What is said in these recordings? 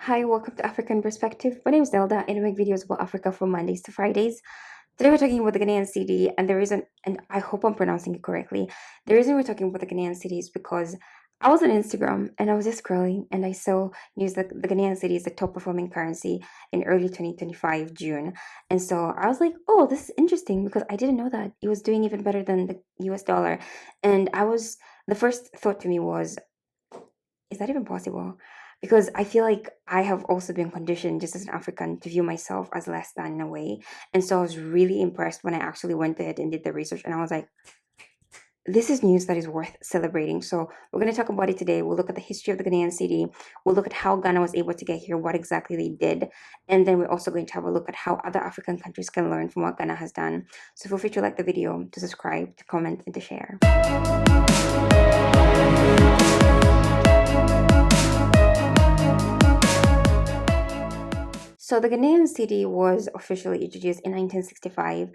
Hi, welcome to African Perspective. My name is Zelda, and I make videos about Africa from Mondays to Fridays. Today we're talking about the Ghanaian city, and the reason, and I hope I'm pronouncing it correctly, the reason we're talking about the Ghanaian city is because I was on Instagram and I was just scrolling and I saw news that the Ghanaian city is the top performing currency in early 2025 June. And so I was like, oh, this is interesting because I didn't know that it was doing even better than the US dollar. And the first thought to me was, is that even possible? Because I feel like I have also been conditioned just as an African to view myself as less than in a way. And so I was really impressed when I actually went ahead and did the research and I was like, this is news that is worth celebrating. So we're going to talk about it today. We'll look at the history of the Ghanaian city. We'll look at how Ghana was able to get here, what exactly they did. And then we're also going to have a look at how other African countries can learn from what Ghana has done. So feel free to like the video, to subscribe, to comment, and to share. So the Ghanaian city was officially introduced in 1965,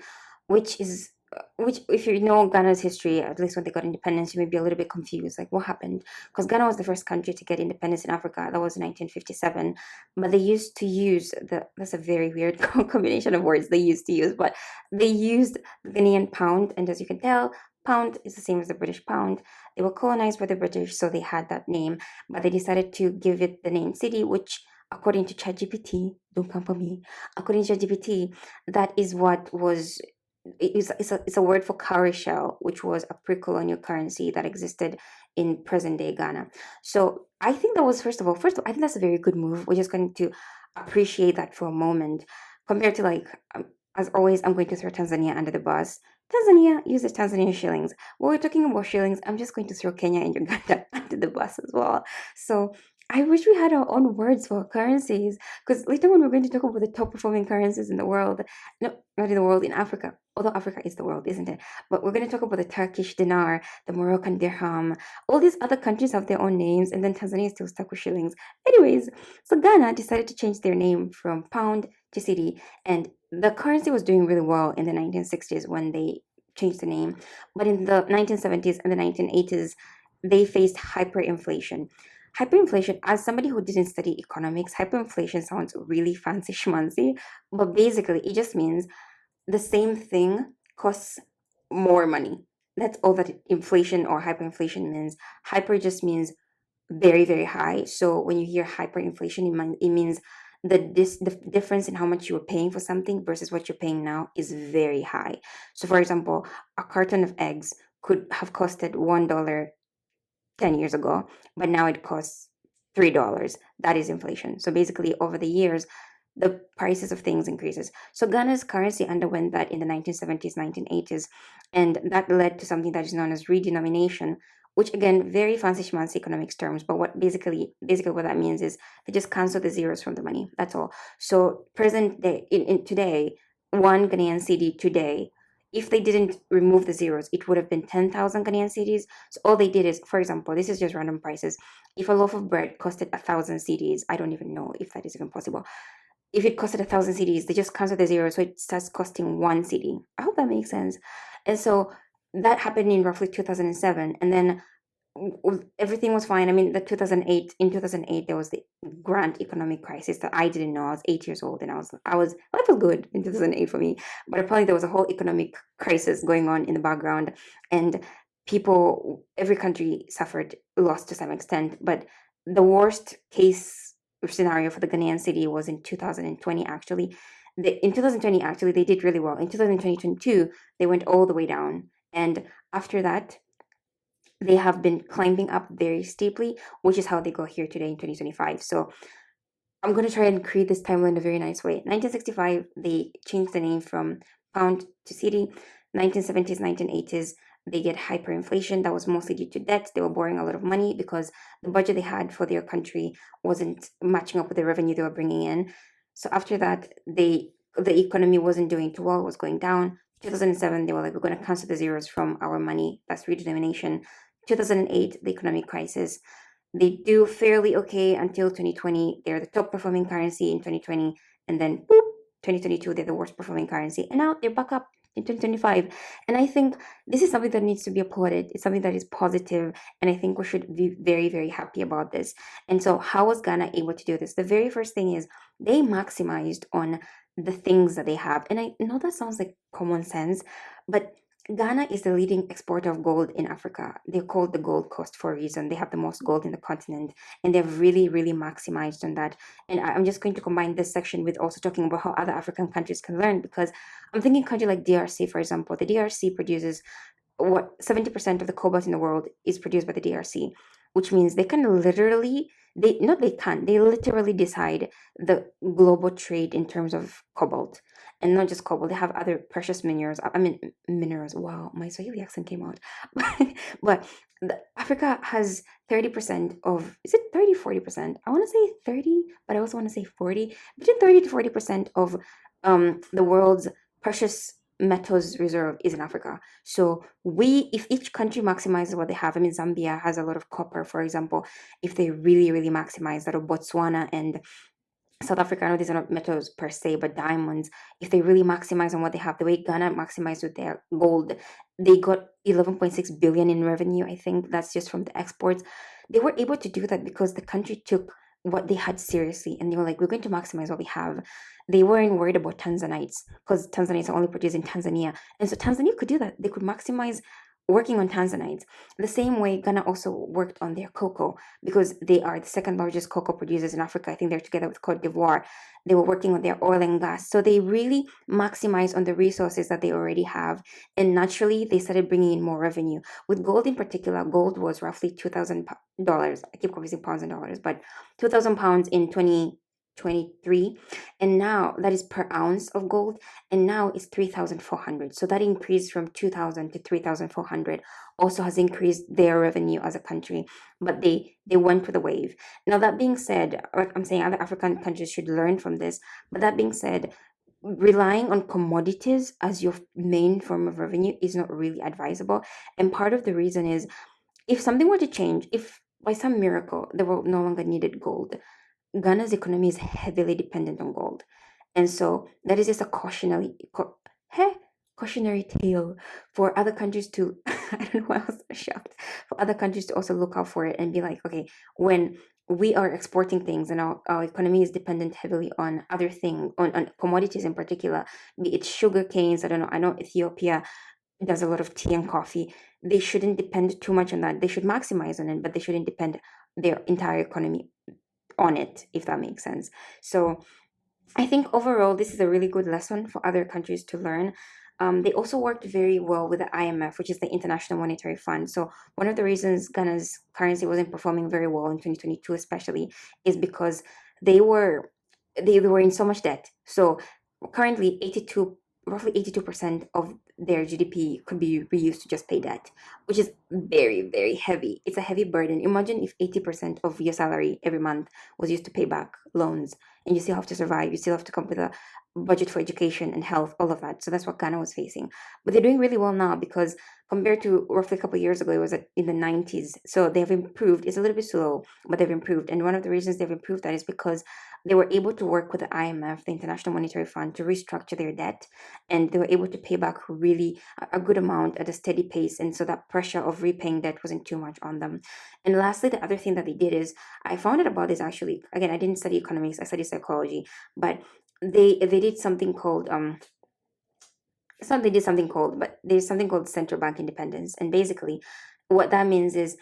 which if you know Ghana's history, at least when they got independence, you may be a little bit confused, like what happened? Because Ghana was the first country to get independence in Africa. That was in 1957, but they used to use that's a very weird combination of words they used to use, but they used the Ghanaian pound, and as you can tell, pound is the same as the British pound. They were colonized by the British, so they had that name, but they decided to give it the name city, which according to ChatGPT, don't come for me. According to ChatGPT, that is what was it's a word for cowrie shell, which was a pre-colonial currency that existed in present-day Ghana. So I think that was first of all, I think that's a very good move. We're just going to appreciate that for a moment, compared to as always, I'm going to throw Tanzania under the bus. Tanzania uses Tanzanian shillings. While we're talking about shillings, I'm just going to throw Kenya and Uganda under the bus as well. So I wish we had our own words for currencies, because later on we're going to talk about the top performing currencies in the world. No, not in the world, in Africa. Although Africa is the world, isn't it? But we're going to talk about the Turkish dinar, the Moroccan dirham. All these other countries have their own names, and then Tanzania is still stuck with shillings. Anyways, so Ghana decided to change their name from pound to cedi, and the currency was doing really well in the 1960s when they changed the name. But in the 1970s and the 1980s, they faced hyperinflation. Hyperinflation, as somebody who didn't study economics, hyperinflation sounds really fancy schmancy, but basically it just means the same thing costs more money. That's all that inflation or hyperinflation means. Hyper just means very, very high. So when you hear hyperinflation, it means the difference in how much you were paying for something versus what you're paying now is very high. So for example, a carton of eggs could have costed $1 10 years ago, but now it costs $3. That is inflation. So basically, over the years, the prices of things increases. So Ghana's currency underwent that in the 1970s, 1980s, and that led to something that is known as redenomination, which again, very fancy schmancy economics terms, but what basically what that means is they just cancel the zeros from the money. That's all. So present day in today, one Ghanaian cedi today, if they didn't remove the zeros, it would have been 10,000 Ghanaian cedis. So all they did is, for example, this is just random prices. If a loaf of bread costed 1,000 cedis, I don't even know if that is even possible. If it costed 1,000 cedis, they just cancel the zero, so it starts costing one cedi. I hope that makes sense. And so that happened in roughly 2007, and then everything was fine. I mean, in 2008 there was the grand economic crisis that I didn't know. I was 8 years old, and life was good in 2008 for me, but apparently there was a whole economic crisis going on in the background, and every country suffered loss to some extent. But the worst case scenario for the Ghanaian city was in 2020. Actually, in 2020, actually they did really well. In 2022, they went all the way down, and after that they have been climbing up very steeply, which is how they got here today in 2025. So I'm going to try and create this timeline in a very nice way. 1965, they changed the name from pound to cedi. 1970s, 1980s, they get hyperinflation. That was mostly due to debt. They were borrowing a lot of money because the budget they had for their country wasn't matching up with the revenue they were bringing in. So after that, the economy wasn't doing too well, it was going down. 2007, they were like, we're going to cancel the zeros from our money. That's redenomination. 2008, the economic crisis. They do fairly okay until 2020. They're the top performing currency in 2020. And then, boop, 2022, they're the worst performing currency. And now they're back up. in 2025. And I think this is something that needs to be applauded. It's something that is positive, and I think we should be very, very happy about this. And so, how was Ghana able to do this? The very first thing is they maximized on the things that they have. And I know that sounds like common sense, but Ghana is the leading exporter of gold in Africa. They're called the Gold Coast for a reason. They have the most gold in the continent, and they've really, really maximized on that. And I'm just going to combine this section with also talking about how other African countries can learn, because I'm thinking country like DRC, for example. The DRC produces what 70% of the cobalt in the world is produced by the DRC, which means they can literally they literally decide the global trade in terms of cobalt. And not just cobalt, they have other precious minerals. I mean minerals. Wow, my Swahili accent came out. But Africa has 30% of, is it 30, 40%? I want to say 30, but I also want to say 40. Between 30 to 40% of the world's precious metals reserve is in Africa. So if each country maximizes what they have, I mean, Zambia has a lot of copper, for example. If they really, really maximize that, or Botswana and South Africa, I know these are not metals per se, but diamonds. If they really maximize on what they have, the way Ghana maximized with their gold, they got 11.6 billion in revenue. I think that's just from the exports. They were able to do that because the country took what they had seriously, and they were like, we're going to maximize what we have. They weren't worried about Tanzanites, because Tanzanites are only produced in Tanzania. And so Tanzania could do that. They could maximize working on Tanzanites. The same way Ghana also worked on their cocoa, because they are the second largest cocoa producers in Africa. I think they're together with Cote d'Ivoire. They were working on their oil and gas. So they really maximize on the resources that they already have. And naturally, they started bringing in more revenue. With gold in particular, gold was roughly $2,000. I keep confusing pounds and dollars, but £2,000 in 2023. And now that is per ounce of gold, and now it's 3,400. So that increase from 2,000 to 3,400 also has increased their revenue as a country, but they went with the wave. Now, that being said, like I'm saying, other African countries should learn from this, but that being said, relying on commodities as your main form of revenue is not really advisable. And part of the reason is, if something were to change, if by some miracle the world no longer needed gold, Ghana's economy is heavily dependent on gold. And so that is just a cautionary tale for other countries to, I don't know why I was shocked, for other countries to also look out for it and be like, okay, when we are exporting things and our economy is dependent heavily on other things, on commodities in particular, be it sugar canes, I know Ethiopia does a lot of tea and coffee. They shouldn't depend too much on that. They should maximize on it, but they shouldn't depend their entire economy on it, if that makes sense. So I think overall, this is a really good lesson for other countries to learn. They also worked very well with the IMF, which is the International Monetary Fund. So one of the reasons Ghana's currency wasn't performing very well in 2022, especially, is because they were in so much debt. So currently, roughly 82% of their GDP could be reused to just pay debt, which is very, very heavy. It's a heavy burden. Imagine if 80% of your salary every month was used to pay back loans, and you still have to survive. You still have to come up with a budget for education and health, all of that. So that's what Ghana was facing. But they're doing really well now, because compared to roughly a couple of years ago, it was in the 90s. So they've improved. It's a little bit slow, but they've improved. And one of the reasons they've improved that is because they were able to work with the IMF, the International Monetary Fund, to restructure their debt, and they were able to pay back really a good amount at a steady pace. And so that pressure of repaying debt wasn't too much on them. And lastly, the other thing that they did is, I found out about this actually. Again, I didn't study economics, I studied psychology, but they did something called it's not they did something called, but there's something called central bank independence. And basically what that means is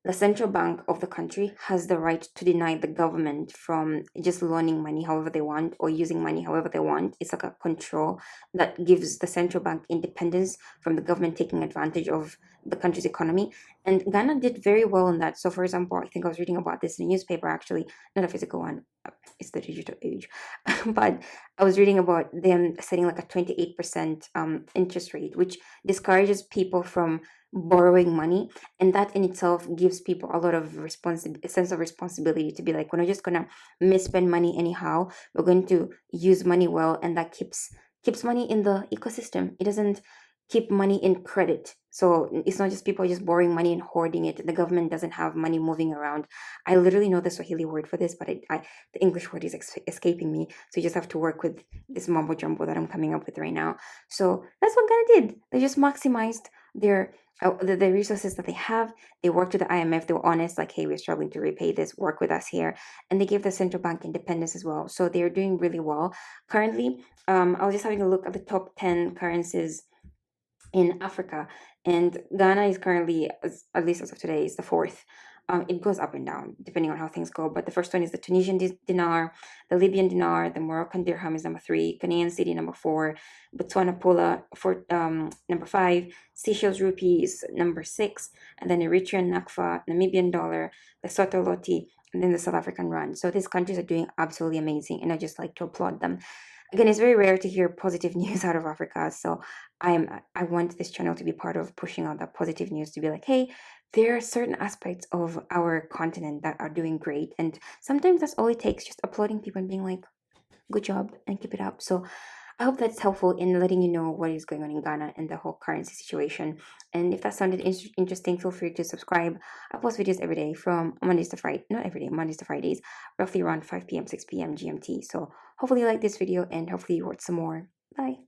the central bank of the country has the right to deny the government from just loaning money however they want, or using money however they want. It's like a control that gives the central bank independence from the government taking advantage of the country's economy. And Ghana did very well in that. So, for example, I think I was reading about this in a newspaper, actually, not a physical one, it's the digital age. But I was reading about them setting like a 28% interest rate, which discourages people from borrowing money, and that in itself gives people a lot of a sense of responsibility to be like, we're not just gonna misspend money anyhow. We're going to use money well, and that keeps money in the ecosystem. It doesn't keep money in credit. So it's not just people just borrowing money and hoarding it. The government doesn't have money moving around. I literally know the Swahili word for this, but the English word is escaping me. So you just have to work with this mumbo jumbo that I'm coming up with right now. So that's what Ghana did. They just maximized their the resources that they have. They worked with the IMF. They were honest, like, hey, we're struggling to repay this. Work with us here, and they gave the central bank independence as well. So they're doing really well currently. I was just having a look at the top 10 currencies in Africa, and Ghana is currently, at least as of today, is the fourth. It goes up and down depending on how things go. But the first one is the Tunisian dinar, the Libyan dinar, the Moroccan dirham is number three, Ghanaian cedi number four, Botswana pula for number five, Seychelles rupee is number six, and then Eritrean nakfa, Namibian dollar, the Soto loti, and then the South African rand. So these countries are doing absolutely amazing, and I just like to applaud them. Again, it's very rare to hear positive news out of Africa, so I want this channel to be part of pushing out that positive news, to be like, hey, there are certain aspects of our continent that are doing great, and sometimes that's all it takes, just applauding people and being like, good job and keep it up. So I hope that's helpful in letting you know what is going on in Ghana and the whole currency situation. And if that sounded interesting, feel free to subscribe. I post videos every day from Mondays to Friday, not every day, Mondays to Fridays, roughly around 5 p.m., 6 p.m. GMT. So hopefully you like this video, and hopefully you watch some more. Bye.